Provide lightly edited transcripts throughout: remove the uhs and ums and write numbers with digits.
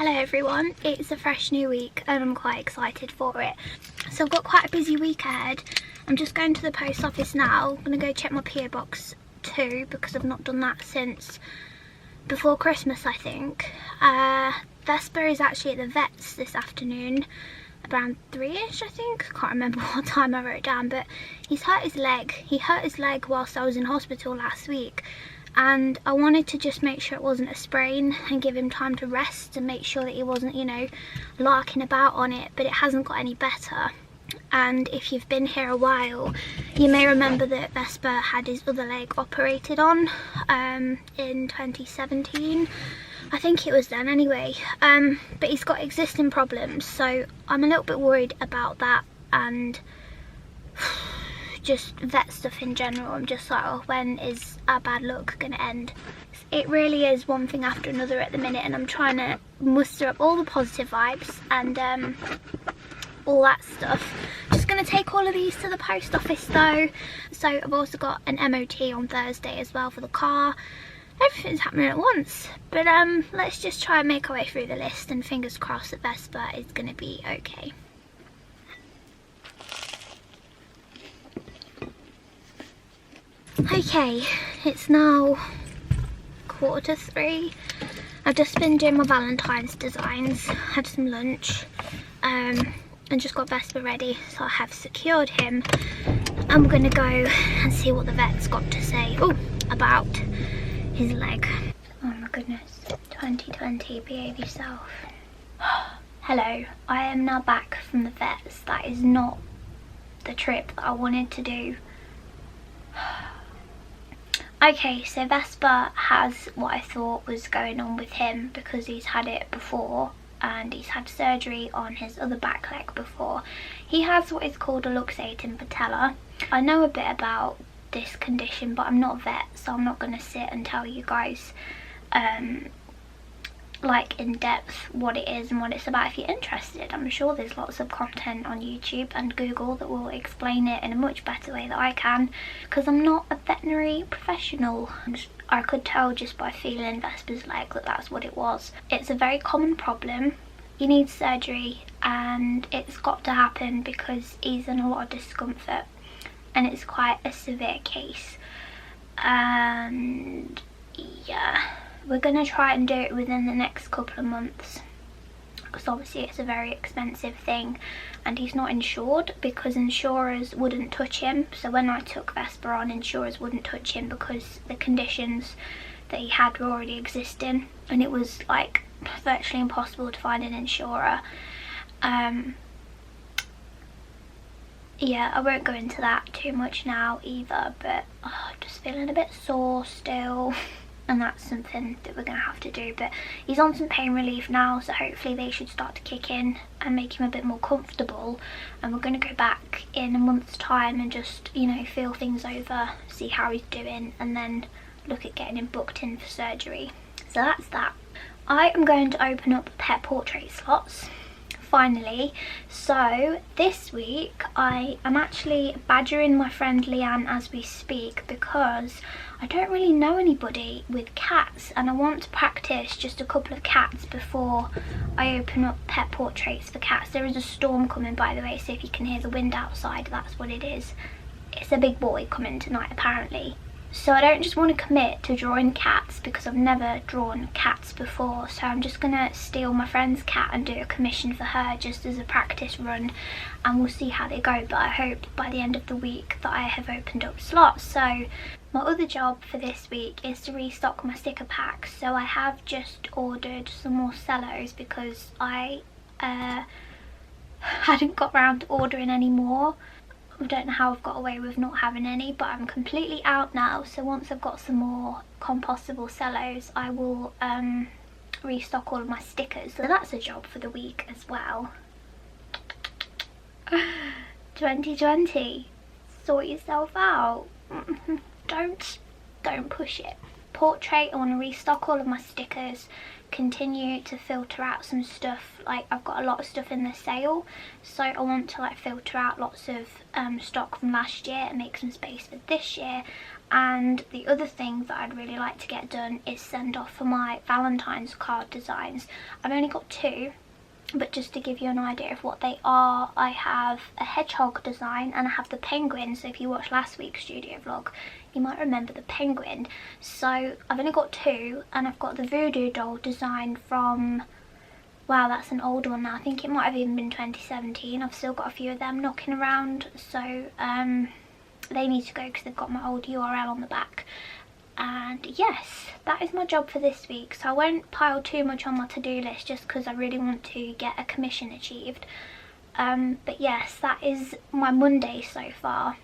Hello everyone, it's a fresh new week and I'm quite excited for it. So I've got quite a busy week ahead. I'm just going to the post office now. I'm going to go check my PO box too because I've not done that since before Christmas, I think. Vesper is actually at the vet's this afternoon, around 3ish I think. I can't remember what time I wrote down, but he's hurt his leg. He hurt his leg whilst I was in hospital last week. And I wanted to just make sure it wasn't a sprain and give him time to rest and make sure that he wasn't, you know, larking about on it, but it hasn't got any better. And if you've been here a while, you may remember that Vesper had his other leg operated on in 2017. I think it was then anyway. But he's got existing problems, so I'm a little bit worried about that and just vet stuff in general. I'm just like, oh, when is our bad luck gonna end? It really is one thing after another at the minute, and I'm trying to muster up all the positive vibes and all that stuff. Just gonna take all of these to the post office though. So I've also got an MOT on Thursday as well for the car. Everything's happening at once, but let's just try and make our way through the list, and fingers crossed that Vesper is gonna be okay. Okay, it's now 2:45. I've just been doing my Valentine's designs, had some lunch, and just got Vesper ready, so I have secured him. I'm gonna go and see what the vet's got to say about his leg. Oh my goodness, 2020, behave yourself. Hello, I am now back from the vets. That is not the trip that I wanted to do. Okay, so Vesper has what I thought was going on with him because he's had it before and he's had surgery on his other back leg before. He has what is called a luxating patella. I know a bit about this condition, but I'm not a vet, so I'm not going to sit and tell you guys like in depth what it is and what it's about. If you're interested, I'm sure there's lots of content on YouTube and Google that will explain it in a much better way than I can, because I'm not a veterinary professional. I could tell just by feeling Vesper's leg that that's what it was. It's a very common problem. He needs surgery and it's got to happen because he's in a lot of discomfort and it's quite a severe case. And yeah, we're going to try and do it within the next couple of months because obviously it's a very expensive thing and he's not insured because insurers wouldn't touch him. So when I took Vesper on, insurers wouldn't touch him because the conditions that he had were already existing and it was like virtually impossible to find an insurer. Yeah, I won't go into that too much now either, but just feeling a bit sore still. And that's something that we're going to have to do, but he's on some pain relief now, so hopefully they should start to kick in and make him a bit more comfortable. And we're going to go back in a month's time and just, you know, feel things over, see how he's doing, and then look at getting him booked in for surgery. So that's that. I am going to open up pet portrait slots finally. So this week I am actually badgering my friend Leanne as we speak because I don't really know anybody with cats and I want to practice just a couple of cats before I open up pet portraits for cats. There is a storm coming, by the way, so if you can hear the wind outside, that's what it is. It's a big boy coming tonight apparently. So I don't just want to commit to drawing cats because I've never drawn cats before, so I'm just gonna steal my friend's cat and do a commission for her just as a practice run, and we'll see how they go. But I hope by the end of the week that I have opened up slots. So my other job for this week is to restock my sticker packs. So I have just ordered some more cellos because I hadn't got around to ordering any more. I don't know how I've got away with not having any, but I'm completely out now. So once I've got some more compostable cellos, I will restock all of my stickers. So that's a job for the week as well. 2020, sort yourself out. Don't push it. Portrait, I want to restock all of my stickers, continue to filter out some stuff. Like I've got a lot of stuff in the sale, so I want to like filter out lots of stock from last year and make some space for this year. And the other thing that I'd really like to get done is send off for my Valentine's card designs. I've only got 2, but just to give you an idea of what they are, I have a hedgehog design and I have the penguin. So if you watched last week's studio vlog, you might remember the penguin. So I've only got 2, and I've got the voodoo doll design from, wow, that's an old one now. I think it might have even been 2017. I've still got a few of them knocking around, so they need to go because they've got my old URL on the back. And yes, that is my job for this week, so I won't pile too much on my to-do list just because I really want to get a commission achieved. But yes, that is my Monday so far.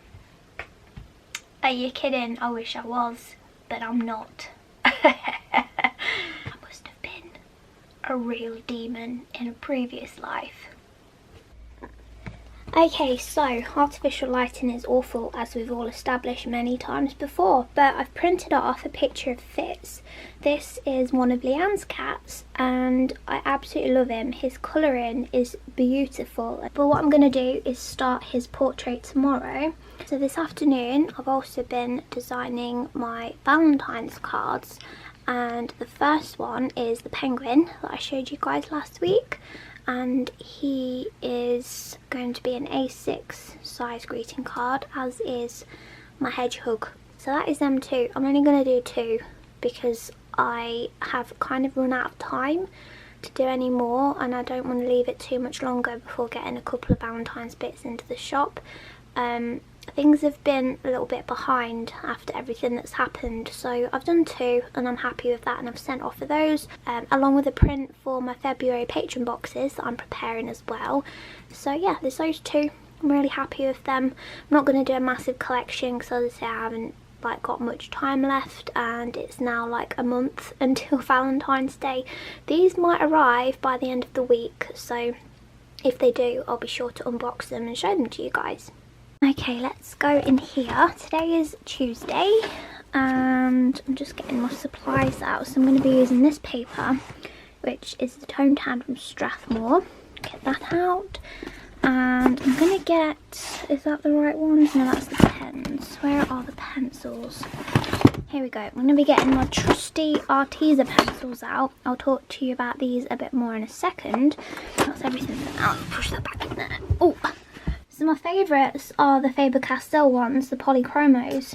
Are you kidding? I wish I was, but I'm not. I must have been a real demon in a previous life. Okay, so artificial lighting is awful, as we've all established many times before, but I've printed off a picture of Fitz. This is one of Leanne's cats and I absolutely love him. His colouring is beautiful, but what I'm going to do is start his portrait tomorrow. So this afternoon I've also been designing my Valentine's cards, and the first one is the penguin that I showed you guys last week. And he is going to be an A6 size greeting card, as is my hedgehog. So that is them 2. I'm only going to do 2 because I have kind of run out of time to do any more, and I don't want to leave it too much longer before getting a couple of Valentine's bits into the shop. Things have been a little bit behind after everything that's happened, so I've done 2 and I'm happy with that, and I've sent off for those, along with a print for my February patron boxes that I'm preparing as well. So yeah, there's those 2. I'm really happy with them. I'm not going to do a massive collection because, as I say, I haven't got much time left, and it's now like a month until Valentine's Day. These might arrive by the end of the week, so if they do, I'll be sure to unbox them and show them to you guys. Okay, let's go in here. Today is Tuesday and I'm just getting my supplies out. So I'm going to be using this paper, which is the Tone Tan from Strathmore. Get that out. And I'm going to get, is that the right ones? No, that's the pens. Where are the pencils? Here we go. I'm going to be getting my trusty Arteza pencils out. I'll talk to you about these a bit more in a second. That's everything for now. Push that back in there. Oh! So my favourites are the Faber-Castell ones, the polychromos,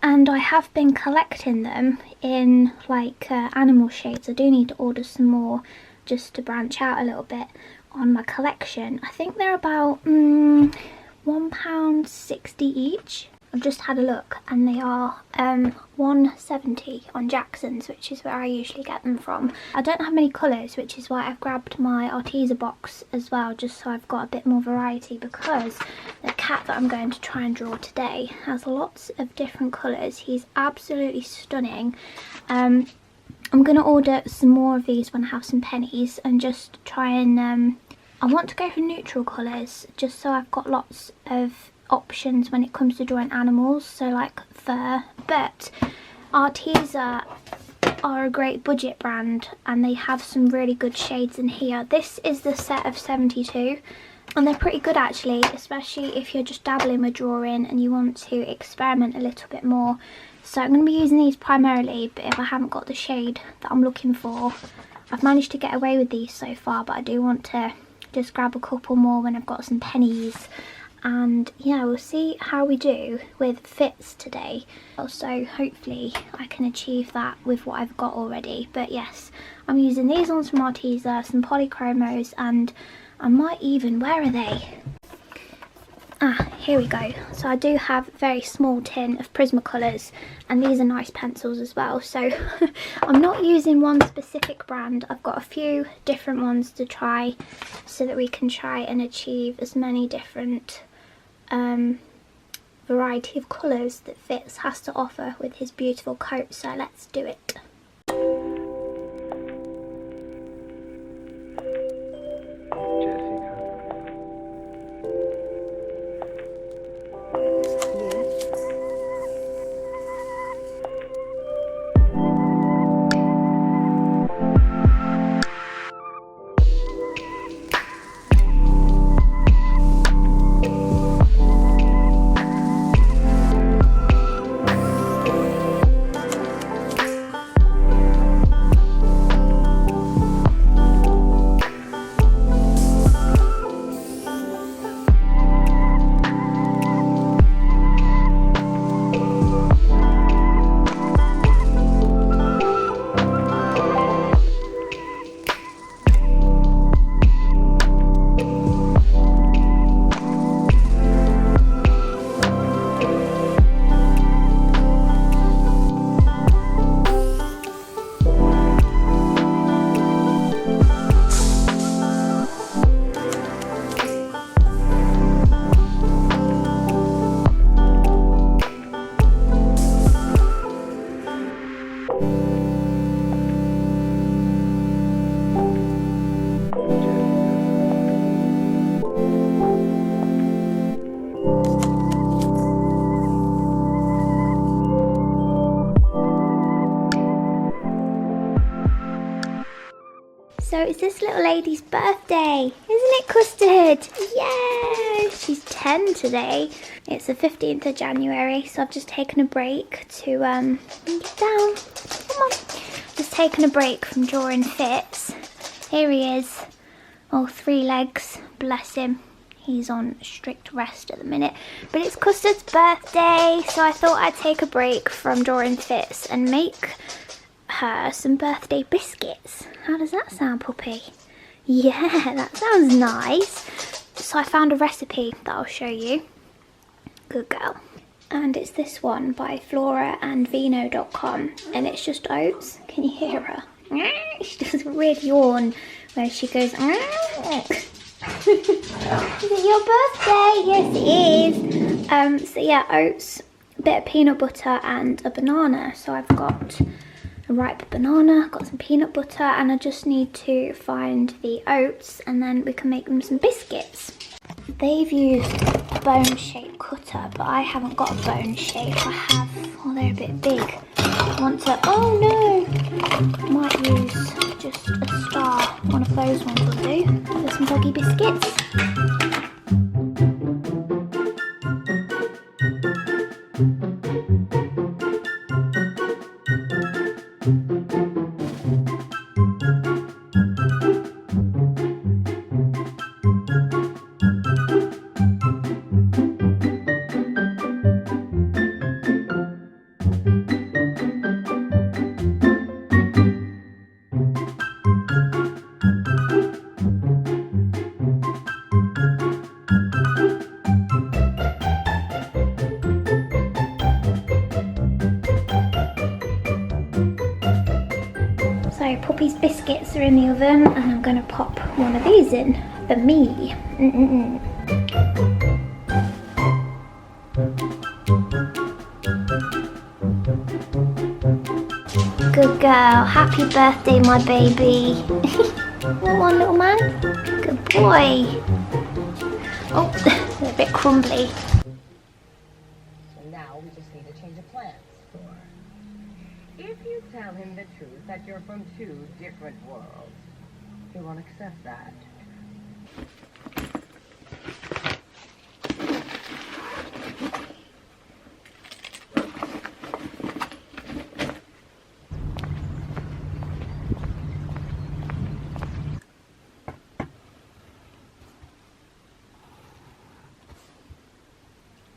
and I have been collecting them in animal shades. I do need to order some more just to branch out a little bit on my collection. I think they're about £1.60 each. I've just had a look and they are £1.70 on Jackson's, which is where I usually get them from. I don't have many colours, which is why I've grabbed my Arteza box as well, just so I've got a bit more variety, because the cat that I'm going to try and draw today has lots of different colours. He's absolutely stunning. I'm going to order some more of these when I have some pennies and just try and I want to go for neutral colours, just so I've got lots of options when it comes to drawing animals, so like fur. But Arteza are a great budget brand and they have some really good shades in here. This is the set of 72 and they're pretty good actually, especially if you're just dabbling with drawing and you want to experiment a little bit more. So I'm going to be using these primarily, but if I haven't got the shade that I'm looking for, I've managed to get away with these so far, but I do want to just grab a couple more when I've got some pennies. And yeah, we'll see how we do with Fitz today. So hopefully I can achieve that with what I've got already. But yes, I'm using these ones from Arteza, some polychromos, and I might even, where are they? Ah, here we go. So I do have a very small tin of Prismacolors, and these are nice pencils as well. So I'm not using one specific brand. I've got a few different ones to try so that we can try and achieve as many different variety of colours that Fitz has to offer with his beautiful coat. So let's do it. it's this little lady's birthday, isn't it, Custard? Yeah, she's 10 today. It's the 15th of January, so I've just taken a break to get down. Come on. Just taken a break from drawing fits. Here he is. Oh, 3 legs, bless him. He's on strict rest at the minute. But it's Custard's birthday, so I thought I'd take a break from drawing fits and make her some birthday biscuits. How does that sound, puppy? Yeah, that sounds nice. So I found a recipe that I'll show you. Good girl. And it's this one by floraandvino.com, and it's just oats. Can you hear her? She does a weird yawn where she goes, is it your birthday? Yes, it is. So yeah, oats, a bit of peanut butter and a banana. So I've got a ripe banana, got some peanut butter, and I just need to find the oats and then we can make them some biscuits. They've used a bone-shaped cutter, but I haven't got a bone shape. I have, oh, they're a bit big. I want to, oh no, I might use just a star. One of those ones will do for some doggy biscuits. So Poppy's biscuits are in the oven and I'm going to pop one of these in for me. Good girl. Happy birthday, my baby. Want one, little man? Good boy. Oh, they're a bit crumbly. So now we just need to change the plans. If you tell him the truth that you're from 2 different worlds, he won't accept that.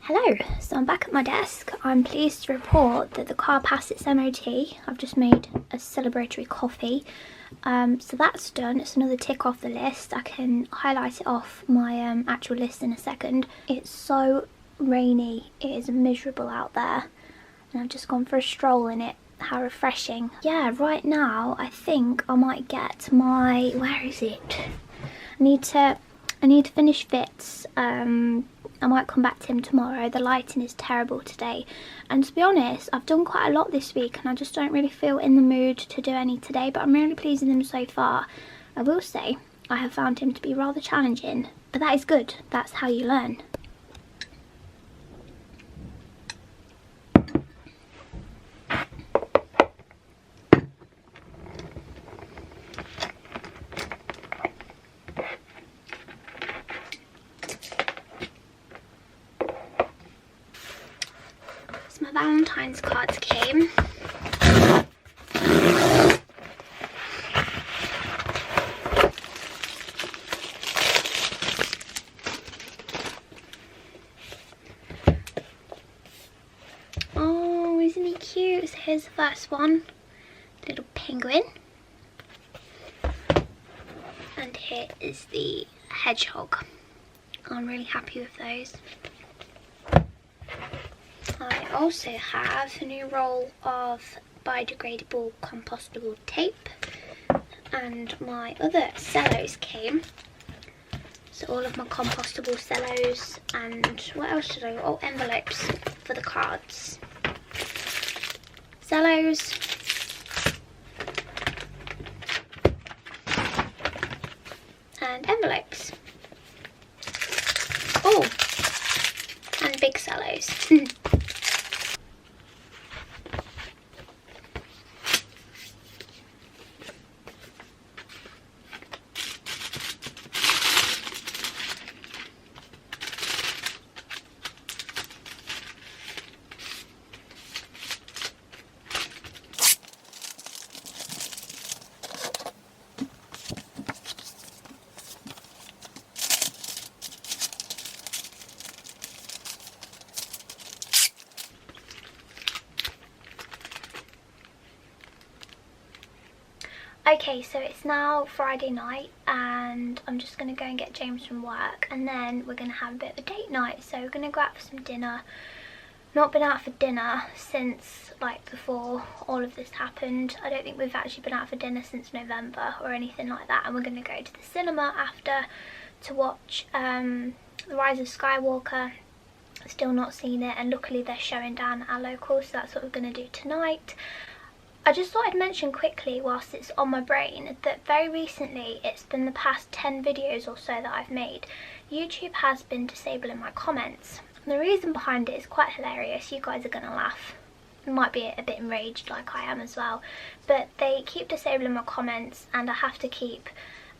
Hello, so I'm back at my desk. I'm pleased to report that the car passed its MOT. I've just made a celebratory coffee. So that's done. It's another tick off the list. I can highlight it off my actual list in a second. It's so rainy. It is miserable out there. And I've just gone for a stroll in it. How refreshing. Yeah, right now I think I might get my, where is it? I need to finish fits. I might come back to him tomorrow. The lighting is terrible today. And to be honest, I've done quite a lot this week and I just don't really feel in the mood to do any today, but I'm really pleased with him so far. I will say, I have found him to be rather challenging, but that is good. That's how you learn. My Valentine's cards came. Oh, isn't he cute? So here's the first one. Little penguin. And here is the hedgehog. I'm really happy with those. I also have a new roll of biodegradable compostable tape and my other cellos came. So all of my compostable cellos and what else did I, oh, envelopes for the cards. Cellos. And envelopes. Oh, and big cellos. Okay, so it's now Friday night and I'm just going to go and get James from work, and then we're going to have a bit of a date night. So we're going to go out for some dinner. Not been out for dinner since like before all of this happened. I don't think we've actually been out for dinner since November or anything like that. And we're going to go to the cinema after to watch The Rise of Skywalker. Still not seen it, and luckily they're showing down at our local, so that's what we're going to do tonight. I just thought I'd mention quickly whilst it's on my brain that very recently, it's been the past 10 videos or so that I've made, YouTube has been disabling my comments. And the reason behind it is quite hilarious. You guys are going to laugh. You might be a bit enraged like I am as well. But they keep disabling my comments, and I have to keep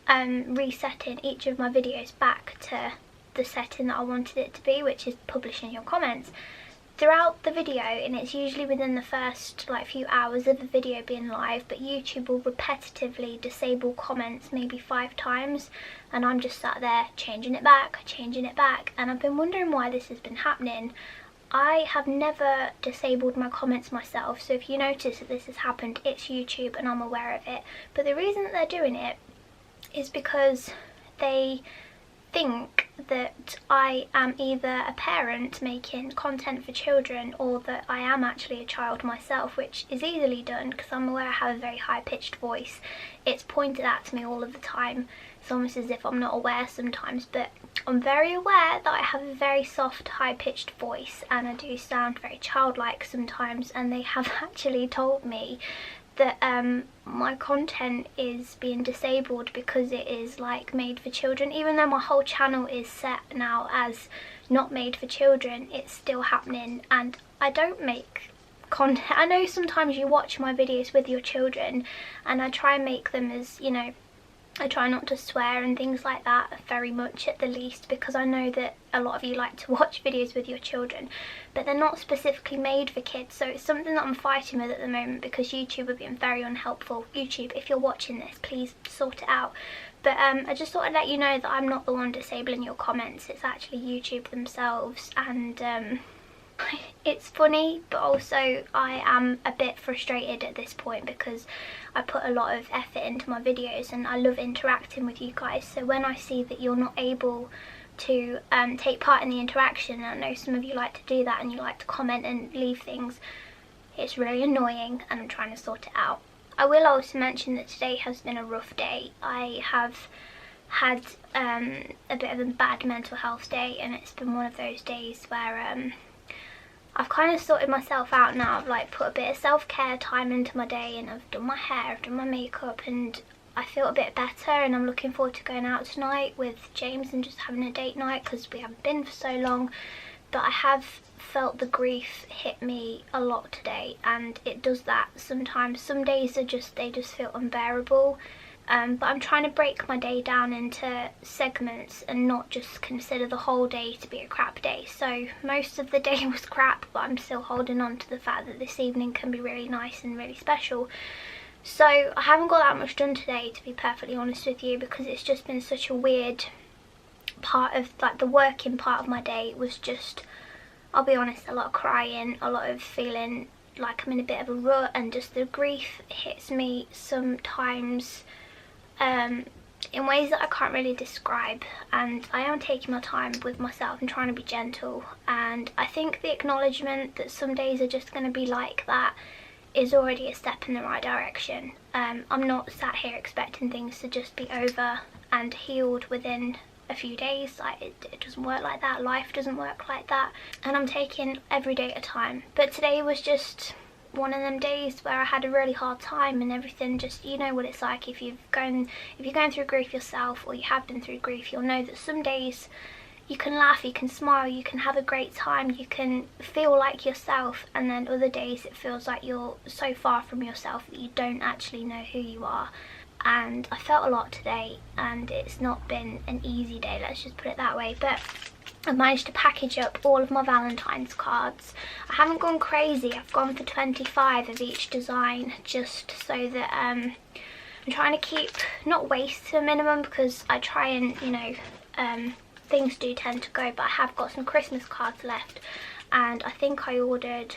resetting each of my videos back to the setting that I wanted it to be, which is publishing your comments. Throughout the video, and it's usually within the first like few hours of the video being live, but YouTube will repetitively disable comments maybe 5 times, and I'm just sat there changing it back, and I've been wondering why this has been happening. I have never disabled my comments myself, so if you notice that this has happened, it's YouTube and I'm aware of it. But the reason that they're doing it is because they think that I am either a parent making content for children, or that I am actually a child myself, which is easily done because I'm aware I have a very high-pitched voice. It's pointed at me all of the time. It's almost as if I'm not aware sometimes, but I'm very aware that I have a very soft, high-pitched voice, and I do sound very childlike sometimes, and they have actually told me that my content is being disabled because it is like made for children. Even though my whole channel is set now as not made for children, it's still happening, and I don't make content. I know sometimes you watch my videos with your children, and I try and make them as, you know, I try not to swear and things like that very much at the least, because I know that a lot of you like to watch videos with your children, but they're not specifically made for kids. So it's something that I'm fighting with at the moment, because YouTube are being very unhelpful. YouTube, if you're watching this, please sort it out. But I just thought I'd let you know that I'm not the one disabling your comments. It's actually YouTube themselves, and it's funny, but also I am a bit frustrated at this point because I put a lot of effort into my videos and I love interacting with you guys. So when I see that you're not able to take part in the interaction, and I know some of you like to do that and you like to comment and leave things, it's really annoying, and I'm trying to sort it out. I will also mention that today has been a rough day. I have had a bit of a bad mental health day, and it's been one of those days where I've kind of sorted myself out now. I've like put a bit of self-care time into my day, and I've done my hair, I've done my makeup, and I feel a bit better, and I'm looking forward to going out tonight with James and just having a date night because we haven't been for so long. But I have felt the grief hit me a lot today, and it does that sometimes. Some days are just, they just feel unbearable. But I'm trying to break my day down into segments and not just consider the whole day to be a crap day. So most of the day was crap, but I'm still holding on to the fact that this evening can be really nice and really special. So I haven't got that much done today, to be perfectly honest with you, because it's just been such a weird part of, like, the working part of my day was just, I'll be honest, a lot of crying, a lot of feeling like I'm in a bit of a rut, and just the grief hits me sometimes in ways that I can't really describe, and I am taking my time with myself and trying to be gentle. And I think the acknowledgement that some days are just going to be like that is already a step in the right direction. I'm not sat here expecting things to just be over and healed within a few days. Like, it doesn't work like that. Life doesn't work like that, and I'm taking every day at a time. But today was just one of them days where I had a really hard time, and everything just, you know what it's like if you're going through grief yourself, or you have been through grief, you'll know that some days you can laugh, you can smile, you can have a great time, you can feel like yourself, and then other days it feels like you're so far from yourself that you don't actually know who you are. And I felt a lot today, and it's not been an easy day, let's just put it that way. But I managed to package up all of my Valentine's cards. I haven't gone crazy, I've gone for 25 of each design, just so that I'm trying to keep, not waste to a minimum, because I try and, you know, things do tend to go, but I have got some Christmas cards left, and I think I ordered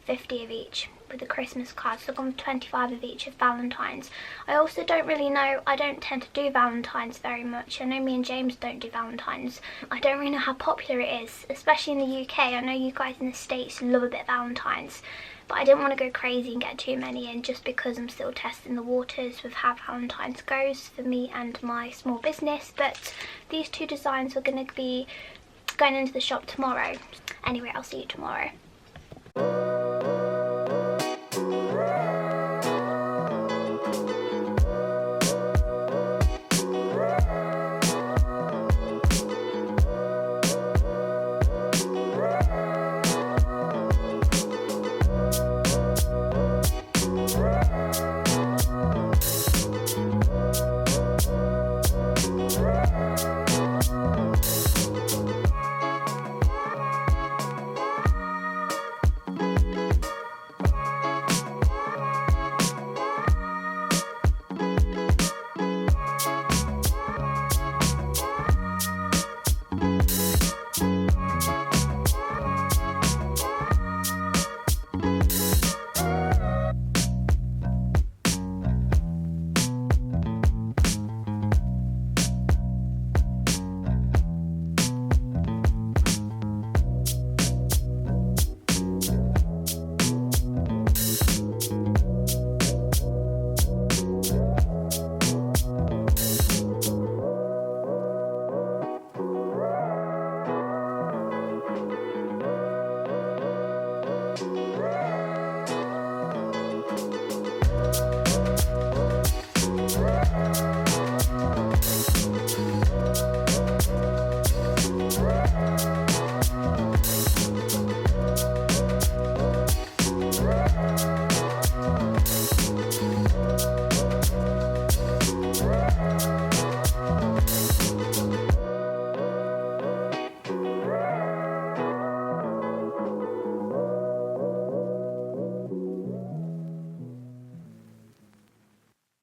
50 of each. with the Christmas cards. So I've gone for 25 of each of Valentine's. I also don't really know, I don't tend to do Valentine's very much. I know me and James don't do Valentine's. I don't really know how popular it is, especially in the UK. I know you guys in the States love a bit of Valentine's, but I didn't want to go crazy and get too many in, just because I'm still testing the waters with how Valentine's goes for me and my small business. But these two designs are going to be going into the shop tomorrow. Anyway, I'll see you tomorrow.